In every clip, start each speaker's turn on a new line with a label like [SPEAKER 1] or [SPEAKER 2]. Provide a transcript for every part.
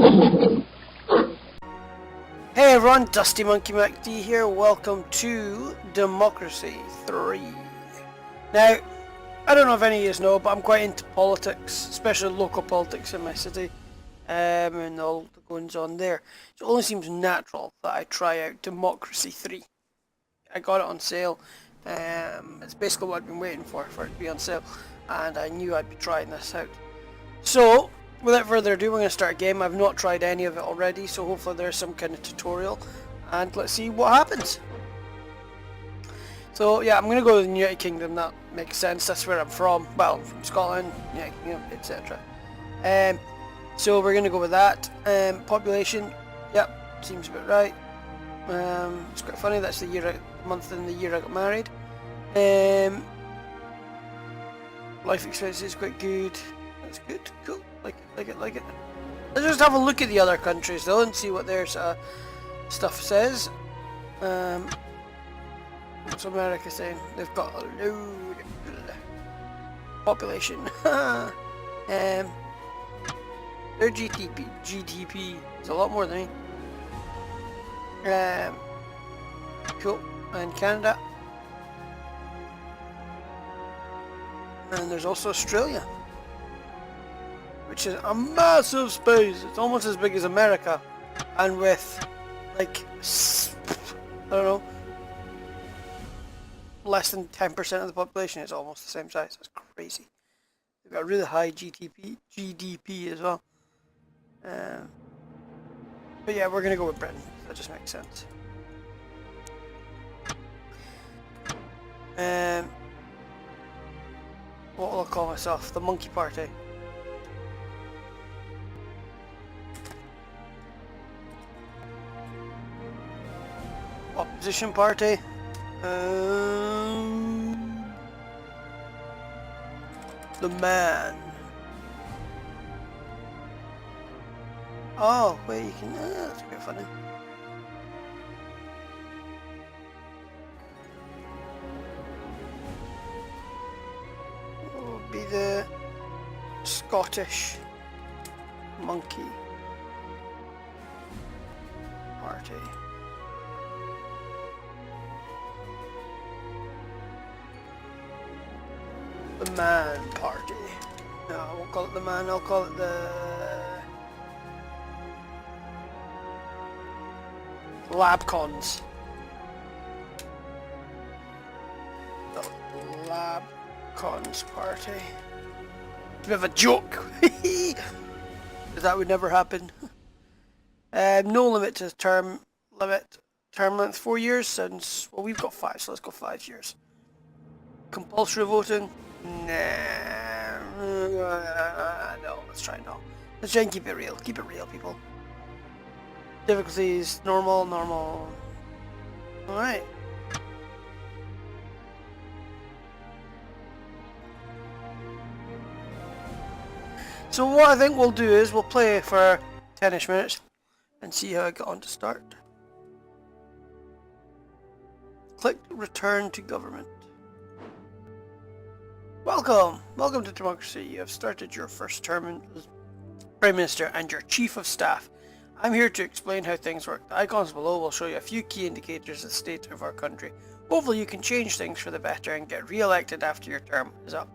[SPEAKER 1] Hey everyone, Dusty Monkey MacD here. Welcome to Democracy 3. Now, I don't know if any of you know, but I'm quite into politics, especially local politics in my city, and all the goings on there. So it only seems natural that I try out Democracy 3. I got it on sale. It's basically what I've been waiting for it to be on sale, and I knew I'd be trying this out. So, without further ado, we're going to start a game. I've not tried any of it already, so hopefully there's some kind of tutorial, and let's see what happens. So yeah, I'm going to go to the United Kingdom. That makes sense, that's where I'm from. Well, I'm from Scotland, United Kingdom, etc. So we're going to go with that. Population, yep, seems about right. It's quite funny, that's the month and the year I got married. Life expectancy is quite good. That's good, cool, like it. Let's just have a look at the other countries though and see what their stuff says. What's America saying? They've got a load of population. Their GDP is a lot more than me. Cool, and Canada. And there's also Australia, which is a massive space. It's almost as big as America, and with like, I don't know, less than 10% of the population. It's almost the same size. That's crazy. They've got really high GDP as well. But yeah, we're gonna go with Britain. That just makes sense. What will I call myself? The Monkey Party. Opposition Party. The Man. Oh, wait, you can. That's quite funny. Will be the Scottish Monkey Party. The Man Party. No, I won't call it the Man, I'll call it the Labcons. The Labcons Party. Bit of a joke, because that would never happen. No limit to term length, 4 years, since, well, we've got 5, so let's go 5 years. Compulsory voting? Nah, no, let's try no. Let's try and keep it real, people. Difficulties, normal. Alright. So what I think we'll do is we'll play for 10ish minutes and see how I get on to start. Click return to government. Welcome to Democracy. You have started your first term as Prime Minister and your Chief of Staff. I'm here to explain how things work. The icons below will show you a few key indicators of the state of our country. Hopefully you can change things for the better and get re-elected after your term is up.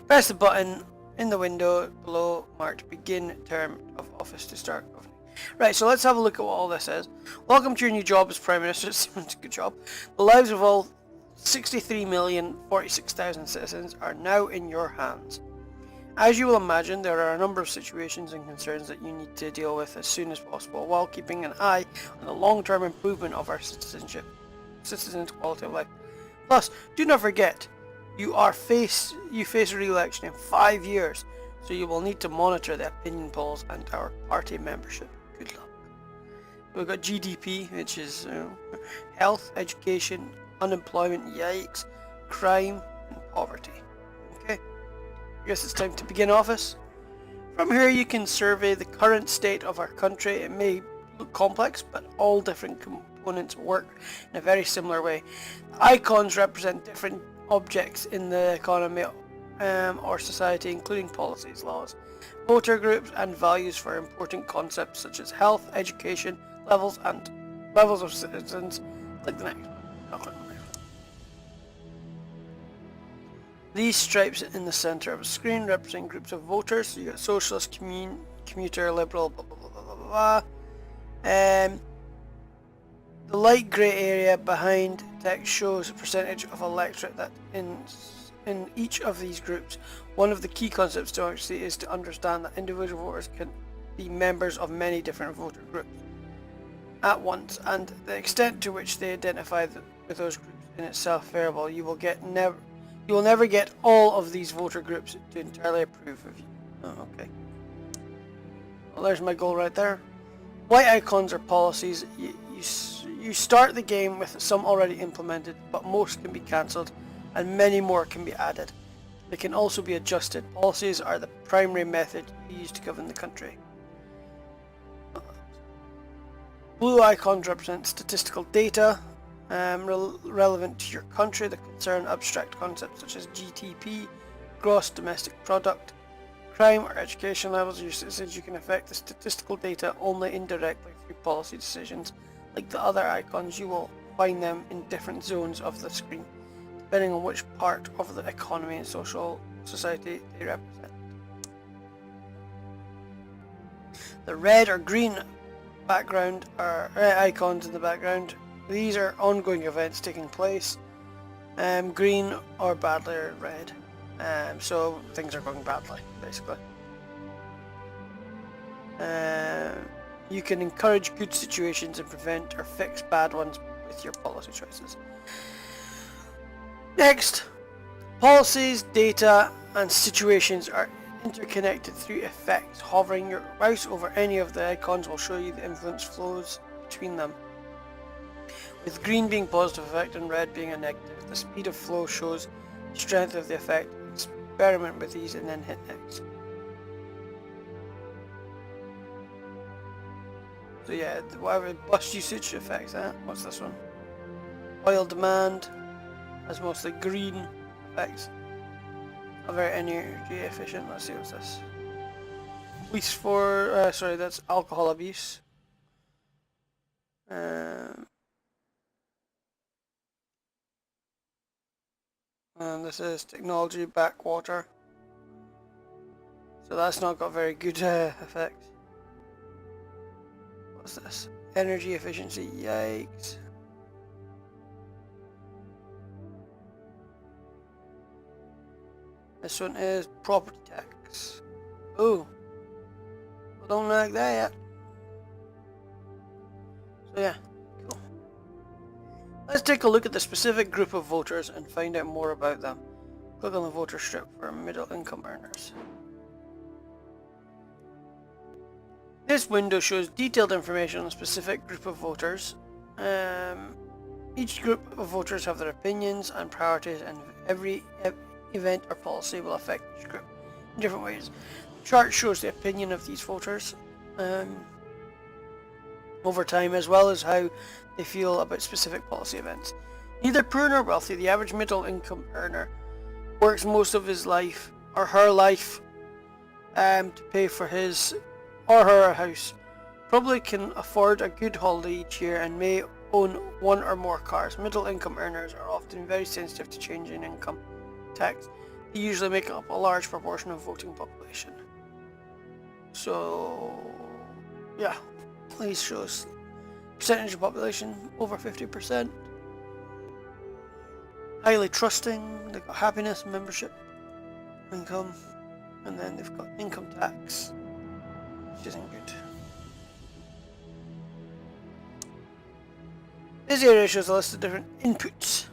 [SPEAKER 1] Press the button in the window below marked Begin Term of Office to start governing. Right, so let's have a look at what all this is. Welcome to your new job as Prime Minister. Good job. The lives of all 63,046,000 citizens are now in your hands. As you will imagine, there are a number of situations and concerns that you need to deal with as soon as possible, while keeping an eye on the long-term improvement of our citizens' quality of life. Plus, do not forget, you face re-election in 5 years, so you will need to monitor the opinion polls and our party membership. Good luck. We've got GDP, which is health, education, unemployment, yikes, crime, and poverty. Okay, I guess it's time to begin office. From here you can survey the current state of our country. It may look complex, but all different components work in a very similar way. The icons represent different objects in the economy or society, including policies, laws, voter groups and values for important concepts such as health, education, levels of citizens. Click the next one. I'll click the next one. These stripes in the center of the screen represent groups of voters. So you got socialist, commuter, liberal, blah blah blah blah blah blah. The light grey area behind text shows a percentage of electorate that in each of these groups. One of the key concepts to democracy is to understand that individual voters can be members of many different voter groups at once, and the extent to which they identify with those groups in itself variable. You will never get all of these voter groups to entirely approve of you. Oh, okay. Well, there's my goal right there. White icons are policies. You start the game with some already implemented, but most can be cancelled and many more can be added. They can also be adjusted. Policies are the primary method used to govern the country. Blue icons represent statistical data relevant to your country that concern abstract concepts such as GDP, gross domestic product, crime or education levels of your citizens. You can affect the statistical data only indirectly through policy decisions. Like the other icons, you will find them in different zones of the screen, depending on which part of the economy and social society they represent. The red or green background are icons in the background. These are ongoing events taking place. Green or badly or red. So things are going badly, basically. You can encourage good situations and prevent or fix bad ones with your policy choices. Next, policies, data, and situations are interconnected through effects. Hovering your mouse over any of the icons will show you the influence flows between them, with green being positive effect and red being a negative. The speed of flow shows the strength of the effect. Experiment with these and then hit next. So yeah, whatever bus usage affects that. What's this one? Oil demand has mostly green effects. Not very energy efficient. Let's see what's this. Police for sorry, that's alcohol abuse. And this is technology backwater. So that's not got very good effects. What's this? Energy efficiency, yikes. This one is property tax. Oh, well, don't like that yet. So yeah, cool. Let's take a look at the specific group of voters and find out more about them. Click on the voter strip for middle income earners. This window shows detailed information on a specific group of voters. Each group of voters have their opinions and priorities, and every event or policy will affect each group in different ways. The chart shows the opinion of these voters over time, as well as how they feel about specific policy events. Neither poor nor wealthy, the average middle income earner works most of his life or her life to pay for his or her house, probably can afford a good holiday each year, and may own one or more cars. Middle income earners are often very sensitive to change in income tax. They usually make up a large proportion of voting population. So yeah, these shows percentage of population over 50%. Highly trusting, they've got happiness, membership, income, and then they've got income tax, which isn't good. This area shows a list of different inputs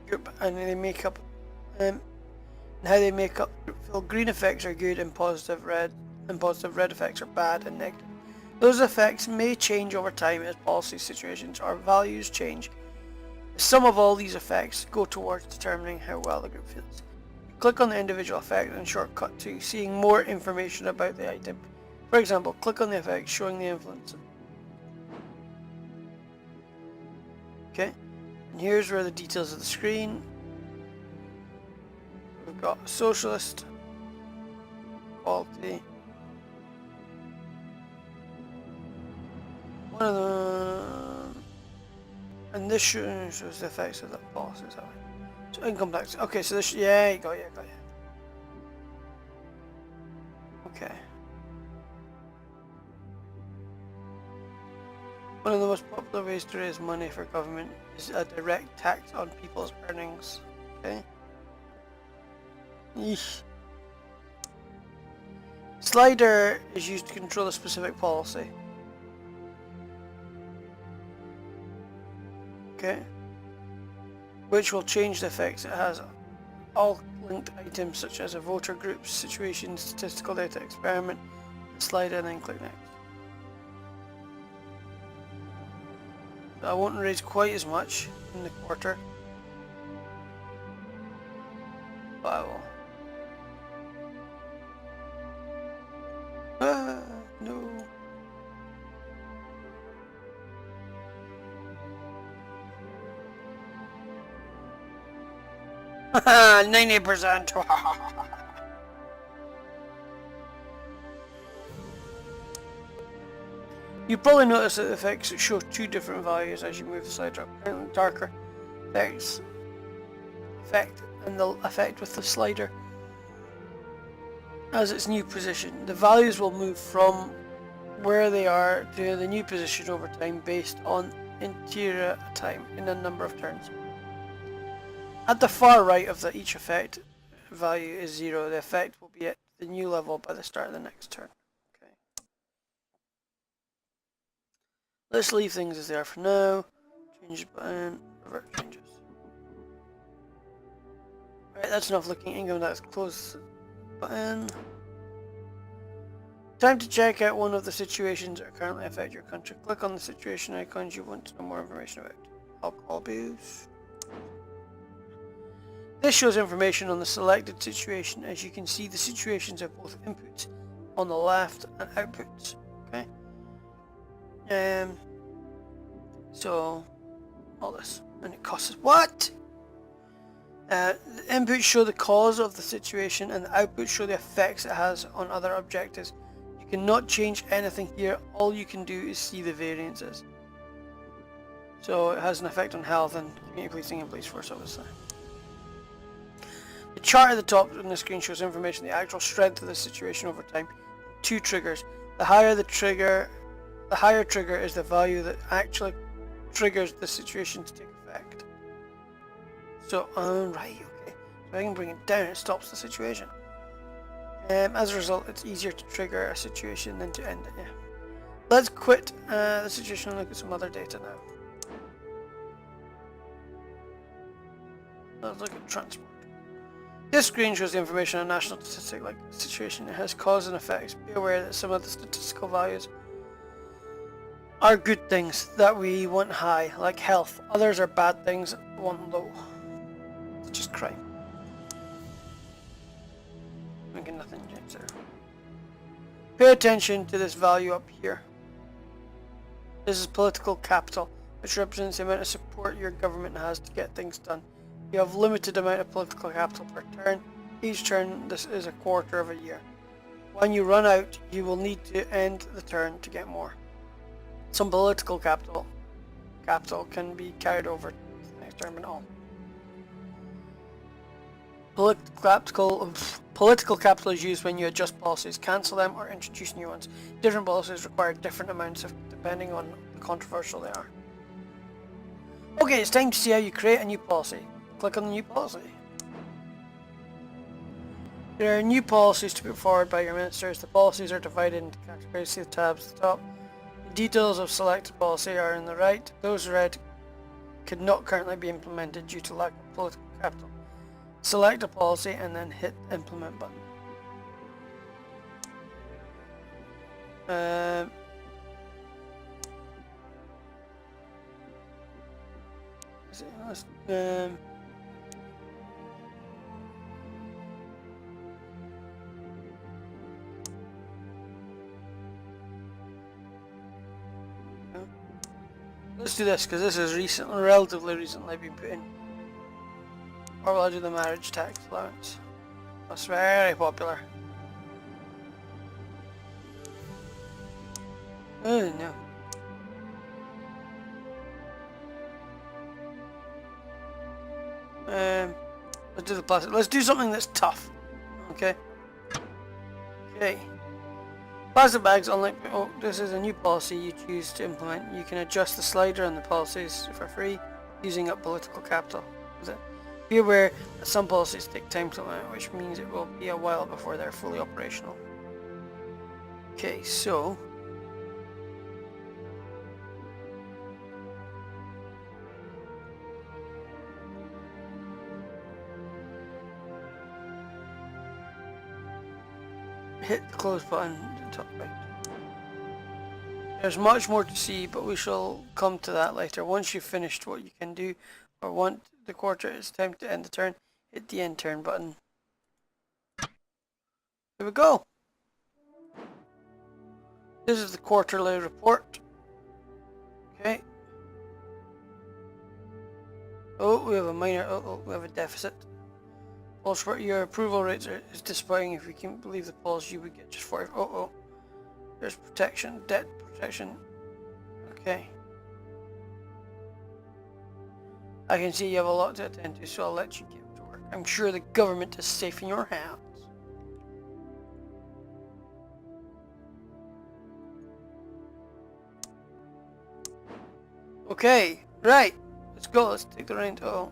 [SPEAKER 1] group, and they make up and how they make up group fill. Green effects are good and positive red effects are bad and negative. Those effects may change over time as policy situations or values change. The sum of all these effects go towards determining how well the group feels. Click on the individual effect and shortcut to seeing more information about the item. For example, click on the effect showing the influence. Okay, and here's where the details of the screen. We've got socialist, quality, One of the... And this shows the effects of that policy, is that right? So income tax. Okay, so this... Yeah, got you. Okay. One of the most popular ways to raise money for government is a direct tax on people's earnings. Okay. Eesh. Slider is used to control a specific policy. Okay. Which will change the effects it has on all linked items such as a voter group, situation, statistical data, experiment, slider, and then click next. So I won't raise quite as much in the quarter, but I will. No. Haha, 90%. You probably notice that the effects show two different values as you move the slider up. Currently darker effect and the effect with the slider as its new position. The values will move from where they are to the new position over time based on interior time in a number of turns. At the far right of each effect value is 0. The effect will be at the new level by the start of the next turn. Okay. Let's leave things as they are for now. Change button, revert changes. Right, that's enough looking income. Let's close button. Time to check out one of the situations that currently affect your country. Click on the situation icons you want to know more information about. Alcohol abuse. This shows information on the selected situation. As you can see, the situations have both inputs on the left and outputs. Okay. So all this, and it costs us what? The inputs show the cause of the situation, and the outputs show the effects it has on other objectives. You cannot change anything here. All you can do is see the variances. So it has an effect on health and community policing and police force, obviously. The chart at the top on the screen shows information on the actual strength of the situation over time. 2 triggers. The higher trigger is the value that actually triggers the situation to take effect. So, right, okay. So I can bring it down, it stops the situation. As a result, it's easier to trigger a situation than to end it, yeah. Let's quit the situation and look at some other data now. Let's look at transport. This screen shows the information on national statistic like situation. It has cause and effects. Be aware that some of the statistical values are good things that we want high, like health. Others are bad things that we want low, such as crime. Making nothing change there. Pay attention to this value up here. This is political capital, which represents the amount of support your government has to get things done. You have limited amount of political capital per turn. Each turn, this is a quarter of a year. When you run out, you will need to end the turn to get more. Some political capital can be carried over to the next turn, but not all. Political capital is used when you adjust policies, cancel them, or introduce new ones. Different policies require different amounts depending on how controversial they are. Okay, it's time to see how you create a new policy. Click on the new policy. There are new policies to put forward by your ministers. The policies are divided into categories. See the tabs at the top. The details of selected policy are in the right. Those read could not currently be implemented due to lack of political capital. Select a policy and then hit the implement button. Let's do this because this is relatively recently been put in. Or will I do the marriage tax allowance? That's very popular. Oh no. Let's do the plastic. Let's do something that's tough. Okay. Okay. Plastic bags, unlike... Oh, this is a new policy you choose to implement. You can adjust the slider on the policies for free using up political capital. Be aware that some policies take time to implement, which means it will be a while before they're fully operational. Okay, so... hit the close button at the top right. There's much more to see, but we shall come to that later. Once you've finished what you can do or want the quarter, it's time to end the turn. Hit the end turn button. Here we go. This is the quarterly report. Okay. Oh, we have a minor. Oh, we have a deficit. Pulse, your approval rates is disappointing. If we can't believe the polls, you would get just 40. Oh. There's protection, debt protection. Okay. I can see you have a lot to attend to, so I'll let you get to work. I'm sure the government is safe in your hands. Okay, right. Let's go. Let's take the reins. Oh.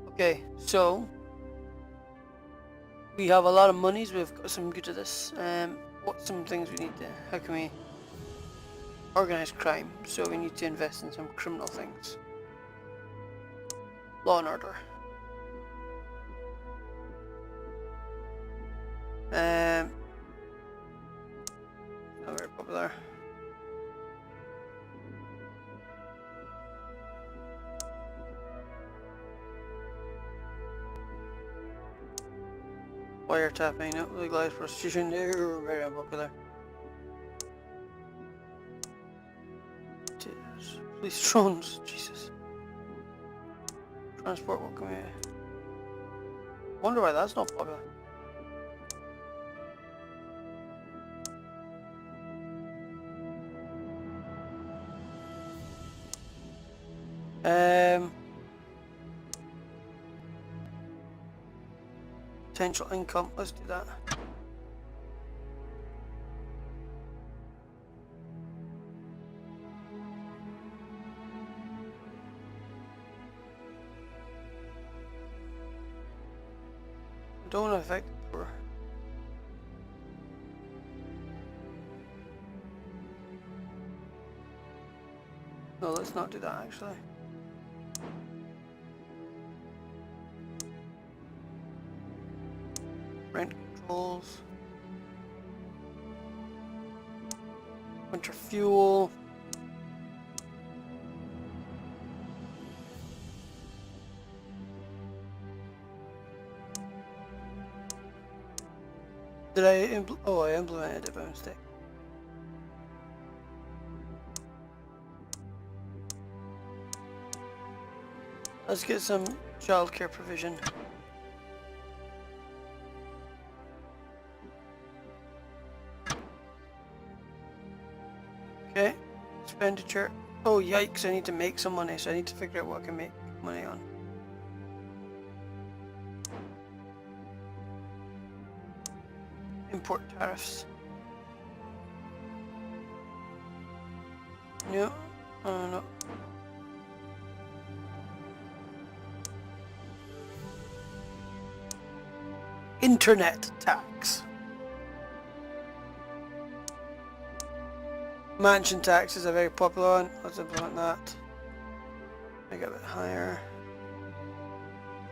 [SPEAKER 1] Okay, so we have a lot of monies. We've got some good to this. What's some things we need to... How can we... Organized crime. So we need to invest in some criminal things. Law and order. Not very popular. Wiretapping, no, legalized prostitution, they're very unpopular. Police drones, Jesus. Transport, what can we... Wonder why that's not popular. Potential income, let's do that. Don't affect the poor. No, let's not do that actually. Rent controls. Winter fuel. Did I I implemented it by mistake. Let's get some childcare provision. Okay, expenditure. Oh yikes, I need to make some money, so I need to figure out what I can make money on. Import tariffs. No, no. Internet tax. Mansion tax is a very popular one. Let's implement that. Make it a bit higher.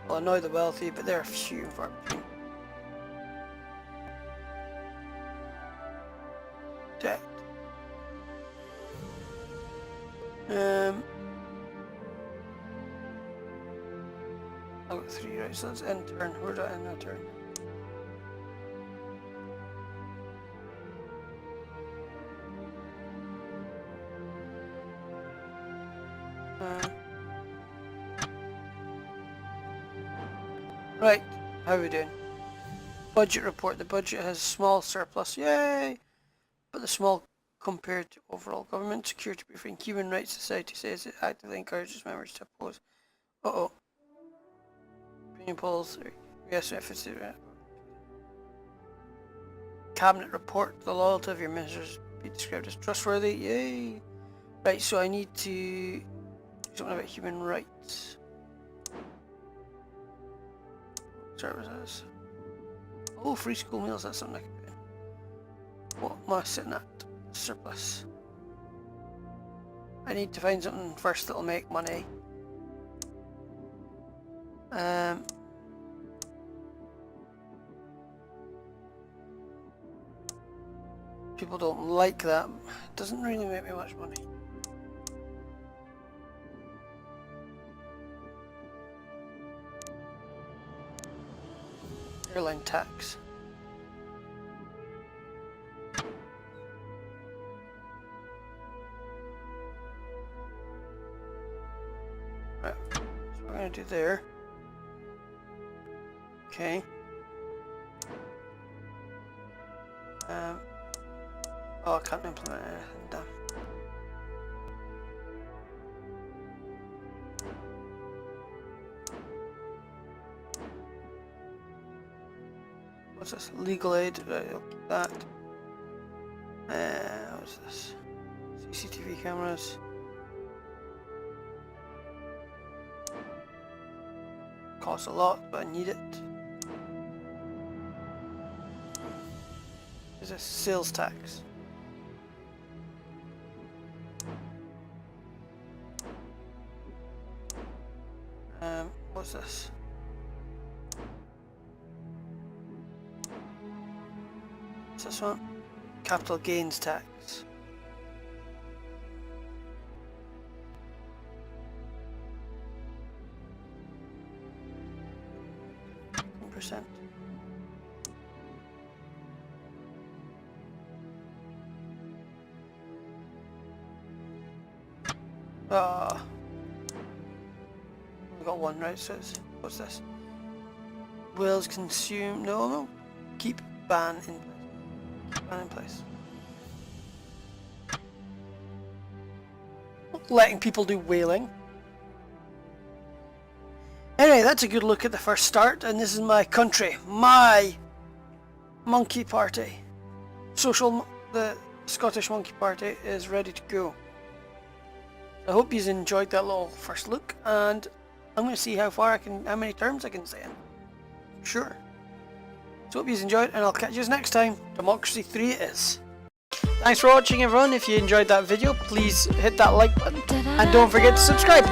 [SPEAKER 1] Will annoy the wealthy, but they're few and far between. Debt. I've got 3, right? So let's end turn. Where do I end our turn? Right, how are we doing? Budget report. The budget has small surplus. Yay! But the small compared to overall government security briefing. Human Rights Society says it actively encourages members to oppose. Uh-oh. Polls. Yes, if it's cabinet report. The loyalty of your ministers be described as trustworthy. Yay! Right, so I need to do something about human rights. Services. Oh, free school meals. That's something I can put in. What am I sitting at? Surplus. I need to find something first that'll make money. People don't like that. It doesn't really make me much money. Airline tax. Right, so we're gonna do there. Okay. Oh, I can't implement anything, damn. What's this? Legal aid, right, I'll keep that. What's this? CCTV cameras. Costs a lot, but I need it. Is this sales tax? What's this? What's this one? Capital gains tax. %. Ah. We got one right, so it's, what's this? Wills consume. No. Keep ban in place. Keep ban in place. Letting people do whaling. Anyway, that's a good look at the first start, and this is my country, my monkey party. The Scottish Monkey Party is ready to go. I hope you've enjoyed that little first look, and I'm going to see how many terms I can say in. Sure. So hope you've enjoyed, and I'll catch you next time. Democracy 3 it is. Thanks for watching, everyone. If you enjoyed that video, please hit that like button, and don't forget to subscribe.